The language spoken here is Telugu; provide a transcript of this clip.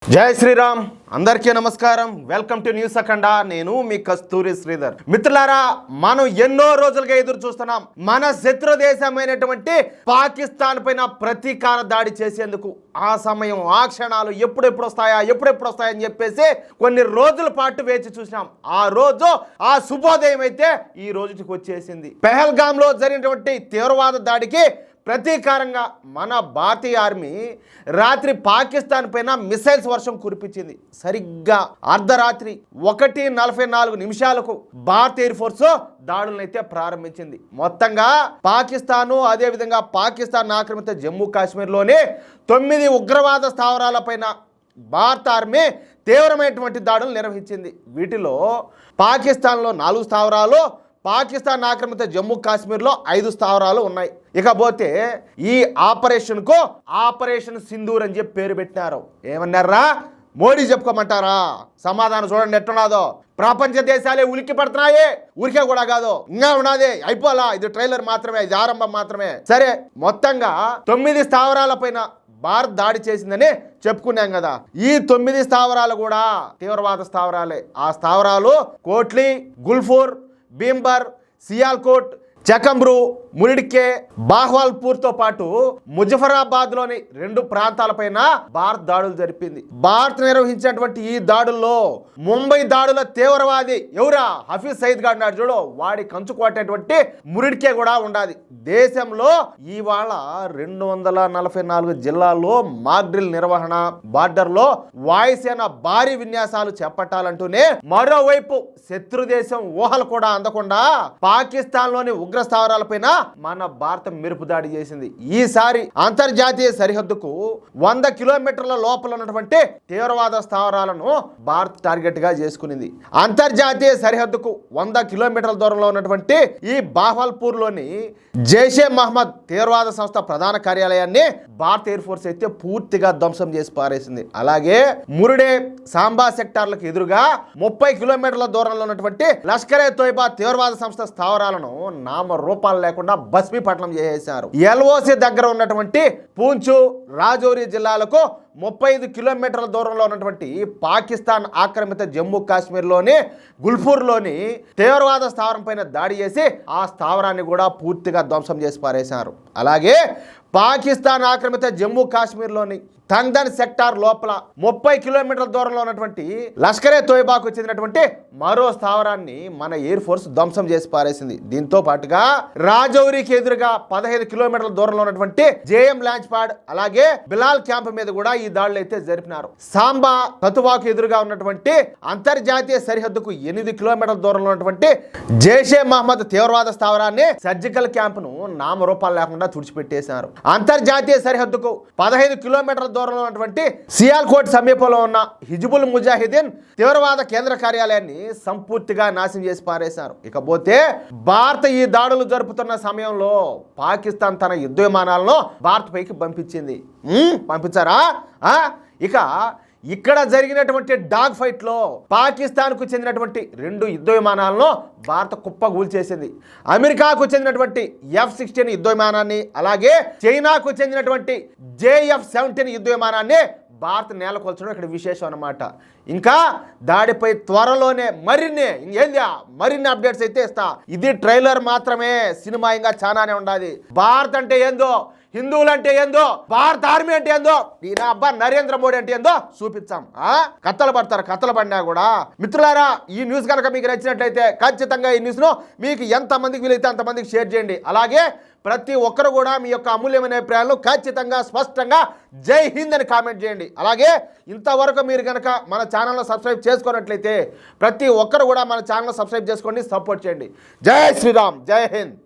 జై శ్రీరామ్ అందరికీ నమస్కారం. వెల్కమ్ టు న్యూస్ అఖండ. నేను మీ కస్తూరి శ్రీధర్. మిత్రులారా, మనం ఎన్నో రోజులుగా ఎదురు చూస్తున్నాం మన శత్రు దేశమైనటువంటి పాకిస్తాన్ పైన ప్రతీకార దాడి చేసేందుకు. ఆ సమయం, ఆ క్షణాలు ఎప్పుడెప్పుడు వస్తాయని చెప్పేసి కొన్ని రోజుల పాటు వేచి చూసినాం. ఆ రోజు, ఆ శుభోదయం అయితే ఈ రోజుకి వచ్చేసింది. పెహల్గాంలో జరిగినటువంటి తీవ్రవాద దాడికి ప్రతీకారంగా మన భారతీయ ఆర్మీ రాత్రి పాకిస్తాన్ పైన మిసైల్స్ వర్షం కురిపించింది. సరిగ్గా అర్ధరాత్రి 1:44 భారత ఎయిర్ ఫోర్స్ దాడులను అయితే ప్రారంభించింది. మొత్తంగా పాకిస్తాను, అదేవిధంగా పాకిస్తాన్ ఆక్రమిత జమ్మూ కాశ్మీర్లోని 9 ఉగ్రవాద స్థావరాలపైన భారత ఆర్మీ తీవ్రమైనటువంటి దాడులు నిర్వహించింది. వీటిలో పాకిస్తాన్లో 4 స్థావరాలు, పాకిస్తాన్ ఆక్రమిత జమ్మూ కాశ్మీర్లో 5 స్థావరాలు ఉన్నాయి. ఇకపోతే ఈ ఆపరేషన్కు ఆపరేషన్ సింధూర్ అని చెప్పి పేరు పెట్టినారు. ఏమన్నారా? మోడీ చెప్పుకోమంటారా? సమాధానం చూడండి ఎట్టున్నాదో. ప్రపంచ దేశాలే ఉలిక్కి పడుతున్నాయి. ఊరికే కూడా కాదు, ఇంకా ఉన్నది, అయిపోలా. ఇది ట్రైలర్ మాత్రమే, ఇది ఆరంభం మాత్రమే. సరే, మొత్తంగా 9 స్థావరాల పైన భారత్ దాడి చేసిందని చెప్పుకున్నాం కదా. ఈ 9 స్థావరాలు కూడా తీవ్రవాద స్థావరాలే. ఆ స్థావరాలు కోట్లీ, గుల్ఫూర్, భీంబర్, సియాల్కోట్, చకంబ్రు, మురిడికే, బాహ్వాల్పూర్తో పాటు ముజఫరాబాద్లోని 2 ప్రాంతాలపైన భారత్ దాడులు జరిపింది. భారత్ నిర్వహించినటువంటి ఈ దాడుల్లో ముంబై దాడుల తీవ్రవాది ఎవరా? హఫీజ్ సయీద్ గారు నాడు చూడు, వాడి కంచుకోటటువంటి మురిడికే కూడా ఉండాలి. దేశంలో ఇవాళ 244 జిల్లాల్లో మాక్ డ్రిల్ నిర్వహణ, బార్డర్లో వాయుసేన భారీ విన్యాసాలు చేపట్టాలంటూనే మరోవైపు శత్రు దేశం ఊహలు కూడా అందకుండా పాకిస్తాన్లోని ఉగ్ర స్థావరాలపైన మన భారత మెరుపు దాడి చేసింది. ఈసారి అంతర్జాతీయ సరిహద్దుకు 100 కిలోమీటర్ల లోపల ఉన్నటువంటి తీవ్రవాద స్థావరాలను భారత్ టార్గెట్ గా చేసుకునింది. అంతర్జాతీయ సరిహద్దుకు 100 కిలోమీటర్ల దూరంలో ఉన్నటువంటి ఈ బాహ్వాల్పూర్ లోని జైషే మహమ్మద్ తీవ్రవాద సంస్థ ప్రధాన కార్యాలయాన్ని భారత ఎయిర్ ఫోర్స్ అయితే పూర్తిగా ధ్వంసం చేసి పారేసింది. అలాగే మురుడే, సాంబా సెక్టార్లకు ఎదురుగా 30 కిలోమీటర్ల దూరంలో ఉన్నటువంటి లష్కరే తోయిబా తీవ్రవాద సంస్థ స్థావరాలను నామ రూపాలు లేకుండా భస్మీపట్నం చేసేశారు. ఎల్ఓసి దగ్గర ఉన్నటువంటి పూంచు, రాజౌరి జిల్లాలకు 35 కిలోమీటర్ల దూరంలో ఉన్నటువంటి పాకిస్తాన్ ఆక్రమిత జమ్మూ కాశ్మీర్లోని గుల్ఫూర్లోని తీవ్రవాద స్థావరం పైన దాడి చేసి ఆ స్థావరాన్ని కూడా పూర్తిగా ధ్వంసం చేసి పారేశారు. అలాగే పాకిస్తాన్ ఆక్రమిత జమ్మూ కాశ్మీర్లోని తంగ్దన్ సెక్టార్ లోపల 30 కిలోమీటర్ల దూరంలో ఉన్నటువంటి లష్కరే తోయిబాకు చెందినటువంటి మరో స్థావరాన్ని మన ఎయిర్ ఫోర్స్ ధ్వంసం చేసి పారేసింది. దీంతో పాటుగా రాజౌరికి ఎదురుగా 15 కిలోమీటర్ల దూరంలో ఉన్నటువంటి జేఎం లాంచ్ ప్యాడ్, అలాగే బిలాల్ క్యాంప్ మీద కూడా ఈ దాడులు అయితే జరిపినారు. సాంబా కతువాకు ఎదురుగా ఉన్నటువంటి అంతర్జాతీయ సరిహద్దుకు 8 కిలోమీటర్ల దూరంలో ఉన్నటువంటి జైషే మహమ్మద్ తీవ్రవాద స్థావరాన్ని, సర్జికల్ క్యాంపును నామరూపాలు లేకుండా తుడిచిపెట్టేశారు. అంతర్జాతీయ సరిహద్దుకు 15 కిలోమీటర్ల దూరంలో ఉన్నటువంటి సియాల్కోట్ సమీపంలో ఉన్న హిజ్బుల్ ముజాహిదీన్ తీవ్రవాద కేంద్ర కార్యాలయాన్ని సంపూర్తిగా నాశనం చేసి పారేశారు. ఇకపోతే భారత్ ఈ దాడులు జరుపుతున్న సమయంలో పాకిస్తాన్ తన యుద్ధ విమానాలను భారత్ పైకి పంపించారా? ఇక ఇక్కడ జరిగినటువంటి డాగ్ ఫైట్లో పాకిస్తాన్కు చెందినటువంటి 2 యుద్ధ విమానాలను భారత కుప్పగూల్చేసింది. అమెరికాకు చెందినటువంటి F-16 యుద్ధ విమానాన్ని, అలాగే చైనాకు చెందినటువంటి JF-17 యుద్ధ విమానాన్ని భారత్ నేలకొల్చడం ఇక్కడ విశేషం అన్నమాట. ఇంకా దాడిపై త్వరలోనే మరిన్ని అప్డేట్స్ అయితే ఇస్తా. ఇది ట్రైలర్ మాత్రమే, సినిమా ఇంకా చాలానే ఉండాలి. భారత్ అంటే ఏందో, హిందువులు అంటే ఏందో, భారత ఆర్మీ అంటే ఏందో, ఈయన అబ్బా నరేంద్ర మోడీ అంటే ఏందో చూపించాం. కథలు పడినా కూడా. మిత్రులారా, ఈ న్యూస్ కనుక మీకు నచ్చినట్లయితే ఖచ్చితంగా ఈ న్యూస్ను మీకు ఎంతమందికి వీలైతే అంతమందికి షేర్ చేయండి. అలాగే ప్రతి ఒక్కరు కూడా మీ యొక్క అమూల్యమైన అభిప్రాయాలను ఖచ్చితంగా స్పష్టంగా జై హింద్ అని కామెంట్ చేయండి. అలాగే ఇంతవరకు మీరు కనుక మన ఛానల్ను సబ్స్క్రైబ్ చేసుకున్నట్లయితే ప్రతి ఒక్కరు కూడా మన ఛానల్ సబ్స్క్రైబ్ చేసుకోండి, సపోర్ట్ చేయండి. జై శ్రీరామ్, జై హింద్.